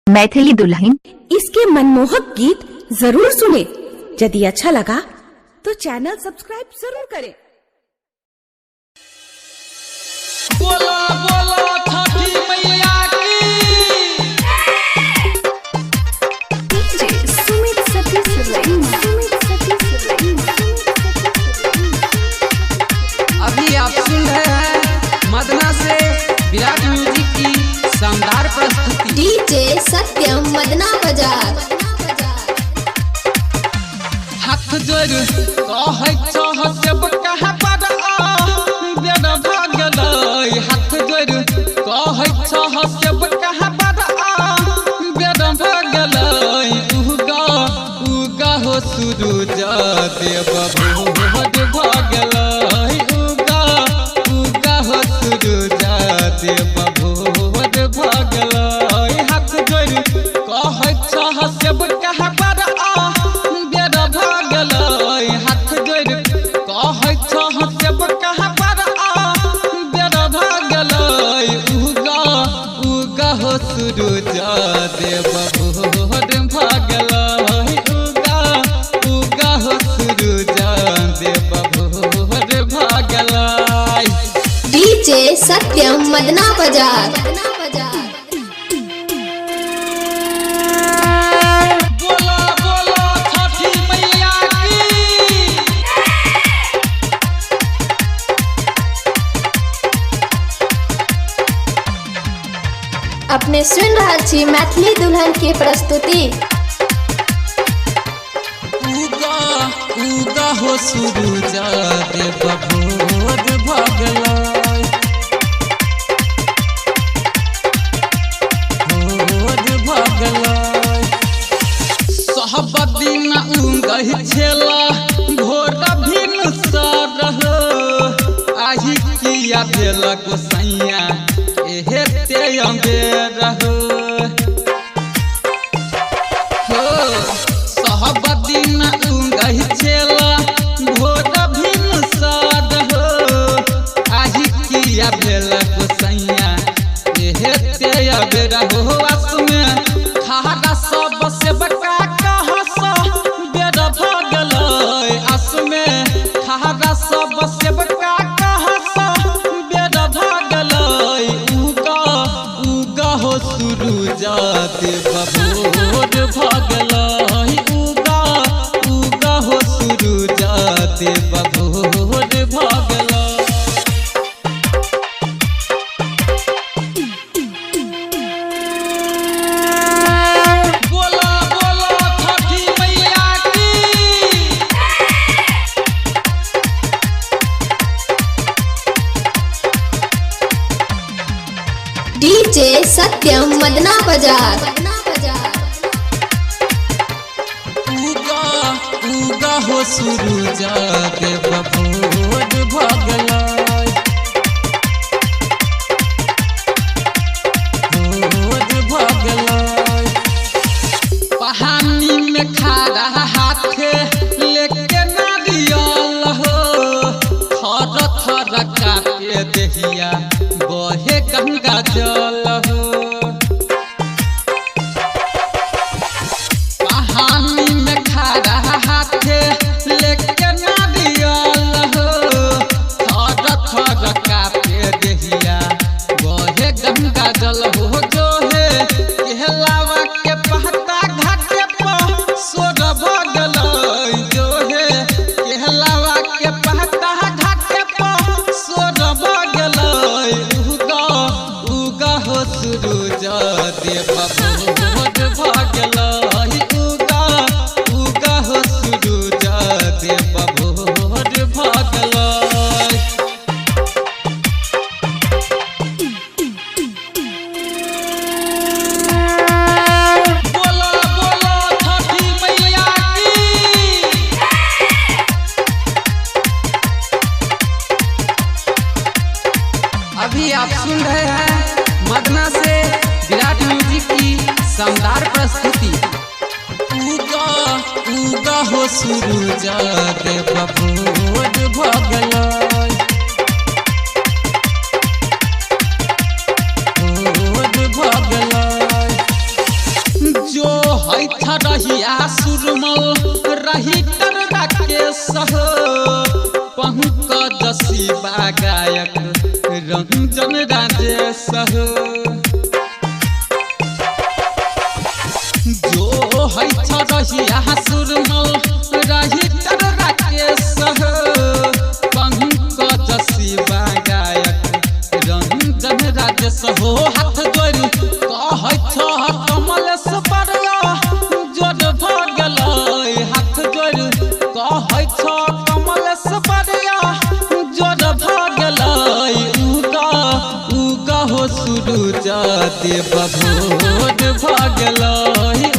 मैथिली दुल्हन इसके मनमोहक गीत जरूर सुने। यदि अच्छा लगा तो चैनल सब्सक्राइब जरूर करें। बोला बोला छठी मैया की। अभी आप सुन रहे हैं मदना से विराट म्यूजिक की शानदार प्रस्तुति। डीजे सत्यम मदना बाजार। हाथ जोड़ कहै छह सब कहा पर बेद भागलै। हाथ जोड़ कहै छह सब कहा पर बेद भागलै। उगा उगा हो सूरज देव भोर भागलै। उगा उगा हो सूरज देव भोर भागलै। हाथ जोड़ कहै छह सब कहा पर बेद भागलै। हाथ जोड़ कहै छह सब कहा पर बेद भागलै। उगा उगा हो सूरज देव भोर भागलै। उगा उगा हो सूरज देव भोर भागलै। डीजे सत्यम मदना बाजार। बोला बोला छठी मैया की। अपने सुन रहा छी मैथिली दुल्हन की प्रस्तुति। उगा उगा हो सूरज देव भोर भागलै। भोर भागलै। सब दिन उगहि छेला भोर भिनसर हो। आहि किया भेल गोसैया एहे ते अबेर हो। सब दिन उगहि छेला भोर भिनसर हो। आहि किया भेल गोसैया एहे ते अबेर हो। आस में खाड़ा सब से बका कहस बेर भागलै। आस में खाड़ा सब से बका कहस बेर भागलै। उगा उगा हो सूरज देव भोर भागलै। उगा उगा हो सूरज देव भोर भागलै। बोला बोला छठी मैया की। डीजे सत्यम मदना बाजार। उगा उगा हो सूरज देव भोर भागलै। भोर भागलै। पहानी में खाड़ा हाथ लेके नारियल हो। थर थर काटे देहिया बहे गंगा जल हो। पहानी में खाड़ा हाथ लेके नारियल हो। थर थर काटे देहिया बहे गंगा जल हो। जो है कहलावा के पहता घाटे पर सोर भगलै। जो है कहलावा के पहता घाटे पर सोर भगलै। उगा उगा हो सूरज देव भोर भागलै। उगा उगा हो सूरज देव भोर भागलै। बोला बोला छठी मैया की। अभी आप सुन रहे हैं मदना से विराट म्यूजिक की शानदार प्रस्तुति। उगा उगा हो सूरज देव भोर भागलै। भोर भागलै। हैथा रहिया सुरमल रही तर राकेश हो पंकज शिवा गायक रंजन राजेश हो जो हैथा रहिया सुरमल रही तर राकेश हो पंकज शिवा गायक रंजन राजेश हो हाथ जोड़ी कहैथ कमलेश बरुआ जोड़ भ गेलै हाथ जोड़ी कहैथ कमलेश बरुआ जोड़ भ गेलै उगा हो सूरज देव भोर भ गेलै